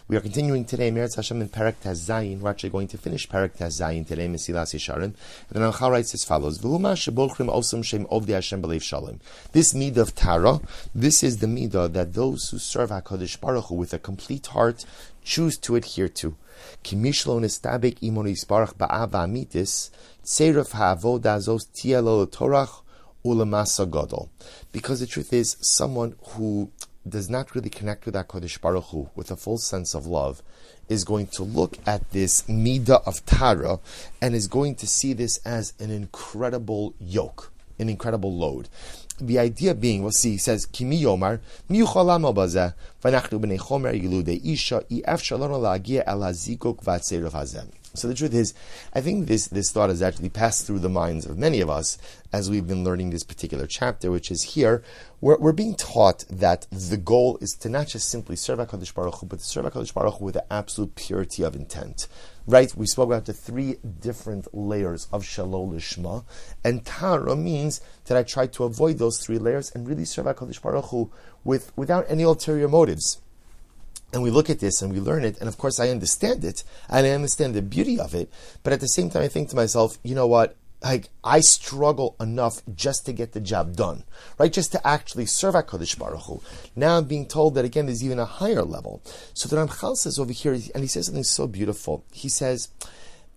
We are continuing today, Meretz Hashem in Perek Tez Zayin. We're actually going to finish Perek Tez Zayin today, Mesillas Yesharim. And then Ramchal writes as follows: V'huma shebolchrim osam shem ovdei Hashem b'leiv shalom. This midah of Tara, this is the midah that those who serve HaKadosh Baruch Hu with a complete heart choose to adhere to. Ki mishlo nestabek imon yisbarach ba'ava amitis, tzeiruf ha'avoda zos tielo l'torach u'lemasa gadol. Because the truth is, someone who does not really connect with HaKadosh Baruch Hu with a full sense of love is going to look at this midah of Tara and is going to see this as an incredible yoke, an incredible load. The idea being, we'll see, he says, Kimi Yomar, Mi Yucholam Obazeh, Vanachnu B'nei Chomer Yiludei Isha, I'ef Shalom La'agia El HaZikok V'Atzeirov Hazem. So the truth is, I think this thought has actually passed through the minds of many of us as we've been learning this particular chapter, which is here, we're being taught that the goal is to not just simply serve HaKadosh Baruch Hu, but to serve HaKadosh Baruch Hu with the absolute purity of intent. Right? We spoke about the three different layers of Shalom Lishma, and Tara means that I try to avoid those three layers and really serve HaKadosh Baruch Hu without any ulterior motives. And we look at this and we learn it, and of course I understand it, and I understand the beauty of it, but at the same time I think to myself, you know what, I struggle enough just to get the job done, right? Just to actually serve HaKadosh Baruch Hu. Now I'm being told that again there's even a higher level. So the Ramchal says over here, and he says something so beautiful, he says,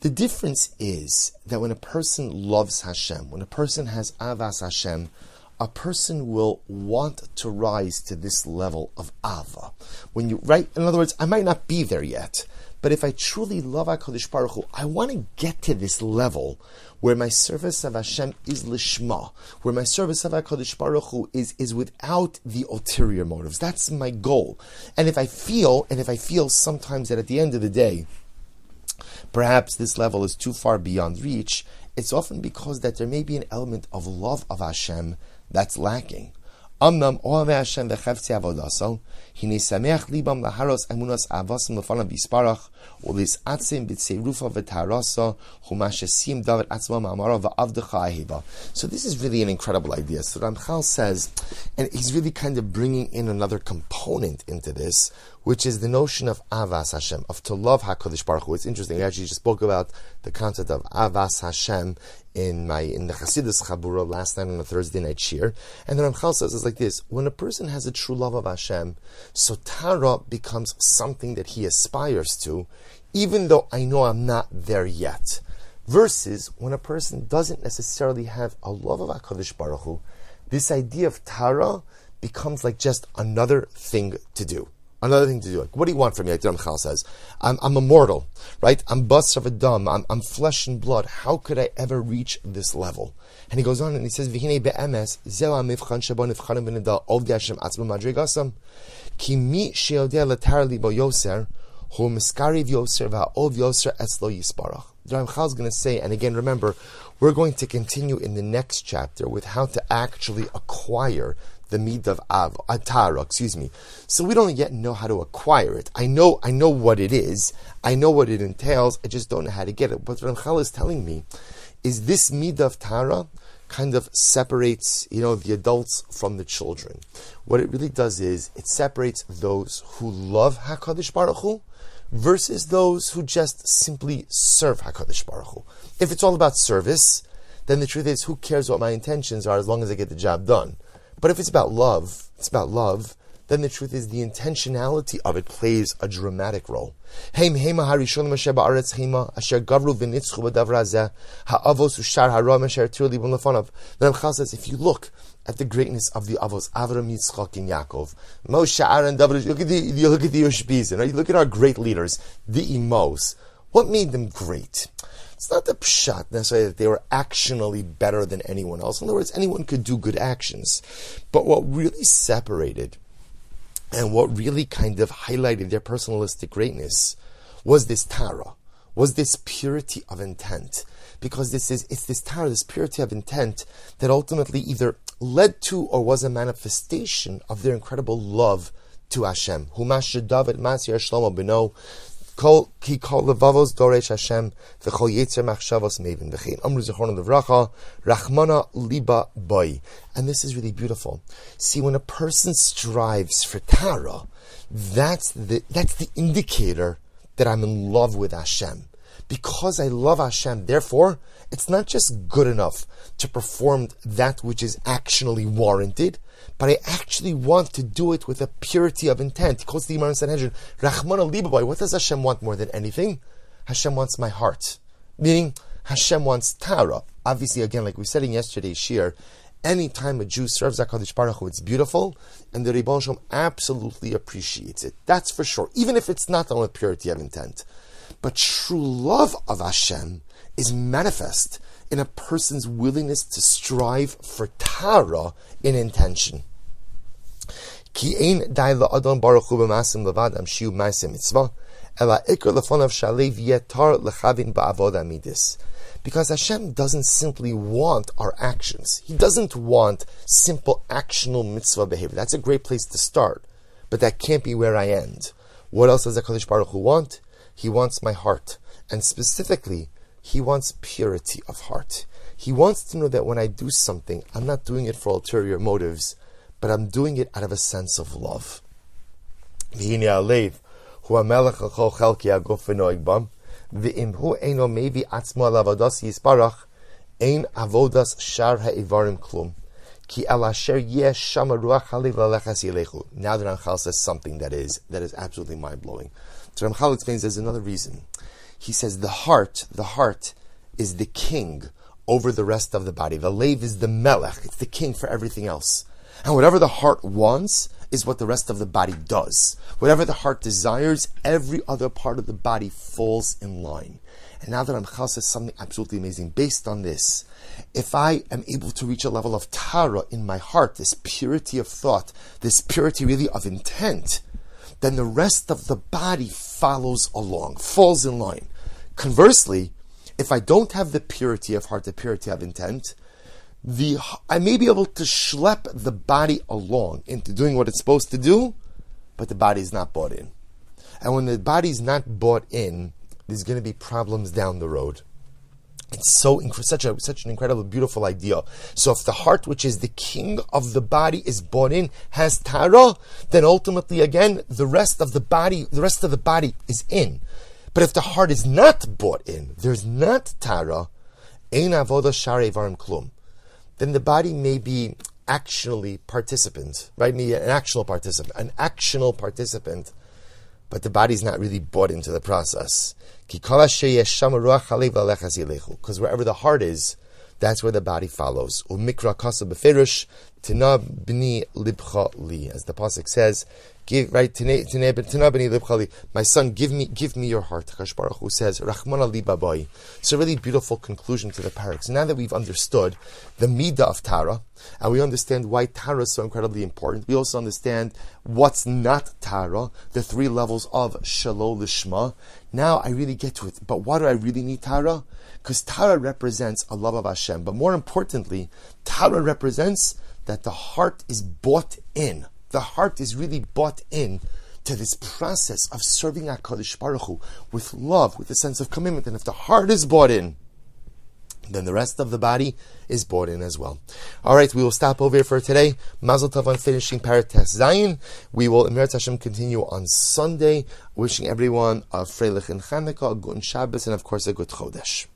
the difference is that when a person loves Hashem, when a person has Avas Hashem, a person will want to rise to this level of Ava. When you, right? In other words, I might not be there yet, but if I truly love HaKadosh Baruch Hu, I want to get to this level where my service of Hashem is lishma, where my service of HaKadosh Baruch Hu is without the ulterior motives. That's my goal. And if I feel sometimes that at the end of the day, perhaps this level is too far beyond reach, it's often because that there may be an element of love of Hashem that's lacking. Amnam oave Hashem v'chevtzi avodaso, hine sameach libam laharos emunas avasim lefanav yisparach, ulis atzim b'tzeirufa v'tarasa, humashesim david atzma ma'amara v'avdecha ahiva. So this is really an incredible idea. So Ramchal says, and he's really kind of bringing in another component into this, which is the notion of Avas Hashem, of to love HaKadosh Baruch Hu. It's interesting, I actually just spoke about the concept of Avas Hashem in the Chassidus Chabura last night on a Thursday night shiur. And the Ramchal says it's like this: when a person has a true love of Hashem, so Tara becomes something that he aspires to, even though I know I'm not there yet. Versus when a person doesn't necessarily have a love of HaKadosh Baruch Hu, this idea of Tara becomes like just another thing to do. Another thing to do. Like, what do you want from me? Like the Ramchal says, I'm immortal, right? I'm basar v'dam. I'm flesh and blood. How could I ever reach this level? And he goes on and he says, "V'hinei be'emes zeh ha'mivchan shebo nivchanim v'nidal ovdei Hashem atzma madrigasam ki mi she'odeh l'tar libo yoser hu miskariv yoser v'ha'ov yoser etzlo yisparach." The Ramchal is going to say, and again, remember, we're going to continue in the next chapter with how to actually acquire the midah of Tara, So we don't yet know how to acquire it. I know what it is. I know what it entails. I just don't know how to get it. What Ramchal is telling me is this midah of Tara kind of separates, the adults from the children. What it really does is it separates those who love HaKadosh Baruch Hu versus those who just simply serve HaKadosh Baruch Hu. If it's all about service, then the truth is, who cares what my intentions are as long as I get the job done? But if it's about love, then the truth is the intentionality of it plays a dramatic role. The Ramchal says, if you look at the greatness of the Avos, Avram, Yitzchak, and Yaakov, Moshe, Aaron, David, look at the Yoshbizin, right? You look at our great leaders, the Imos. What made them great? It's not the pshat necessarily that they were actionally better than anyone else. In other words, anyone could do good actions. But what really separated and what really kind of highlighted their personalistic greatness was this Tara, was this purity of intent. Because it's this Tara, this purity of intent that ultimately either led to or was a manifestation of their incredible love to Hashem. Humash David Masir Shlomo Beno. Ki kol levavos doresh Hashem v'chol yetzer machshavos mevin v'chein amru zechron levracha rachmana liba boy. And this is really beautiful. See, when a person strives for Tara, that's the indicator that I'm in love with Hashem. Because I love Hashem, therefore, it's not just good enough to perform that which is actually warranted, but I actually want to do it with a purity of intent. He calls the Gemara in Sanhedrin, Rachmana Libabai. What does Hashem want more than anything? Hashem wants my heart. Meaning, Hashem wants Tara. Obviously, again, like we said in yesterday's shiur, anytime a Jew serves HaKadosh Baruch Hu, it's beautiful, and the Rebbeinu Shalom absolutely appreciates it. That's for sure, even if it's not done with purity of intent. But true love of Hashem is manifest in a person's willingness to strive for Tara in intention. Ki ein dai la'adam baruch hu b'masim levad am shiu ma'asim mitzvah, ela ikar lefonav shalev yetar lechavin ba'avoda midis. Because Hashem doesn't simply want our actions. He doesn't want simple actional mitzvah behavior. That's a great place to start, but that can't be where I end. What else does HaKadosh Baruch Hu want? He wants my heart. And specifically, He wants purity of heart. He wants to know that when I do something, I'm not doing it for ulterior motives, but I'm doing it out of a sense of love. V'hine alev hu hamelech l'chol chelki haguf v'noeg bam, v'im hu eino mevi atzmo al avodas yisparach, ein avodas shar ha'ivarim klum. Ki al asher yeh shama ruach halev lalechas yilechu. Now the Ramchal says something that is absolutely mind-blowing. So Ramchal explains there's another reason. He says the heart is the king over the rest of the body. The lev is the melech, it's the king for everything else. And whatever the heart wants is what the rest of the body does. Whatever the heart desires, every other part of the body falls in line. And now that Ramchal says something absolutely amazing, based on this, if I am able to reach a level of Tara in my heart, this purity of thought, this purity really of intent, then the rest of the body follows along, falls in line. Conversely, if I don't have the purity of heart, the purity of intent, I may be able to schlep the body along into doing what it's supposed to do, but the body is not bought in. And when the body is not bought in, there's going to be problems down the road. It's such an incredible, beautiful idea. So if the heart, which is the king of the body, is bought in, has Tara, then ultimately, again, the rest of the body is in. But if the heart is not bought in, there's not Tara, ein avoda shar evarim klum, then the body may be actually participant, right? Maybe an actional participant, but the body's not really bought into the process. Because wherever the heart is, that's where the body follows. As the pasuk says, my son, give me your heart. Hakadosh Baruch Hu says, Rachmana libabai. It's a really beautiful conclusion to the parak. So now that we've understood the midah of Tara, and we understand why Tara is so incredibly important, we also understand what's not Tara, the three levels of Shalol Lishma. Now I really get to it. But why do I really need Tara? Because Tara represents a love of Hashem. But more importantly, Tara represents that the heart is bought in. The heart is really bought in to this process of serving HaKadosh Baruch Hu with love, with a sense of commitment. And if the heart is bought in, then the rest of the body is bought in as well. All right, we will stop over here for today. Mazel tov on finishing Parak Tes Zayin. We will, Emirat Hashem, continue on Sunday. Wishing everyone a Freilich and Chanukah, a good Shabbos, and of course a good Chodesh.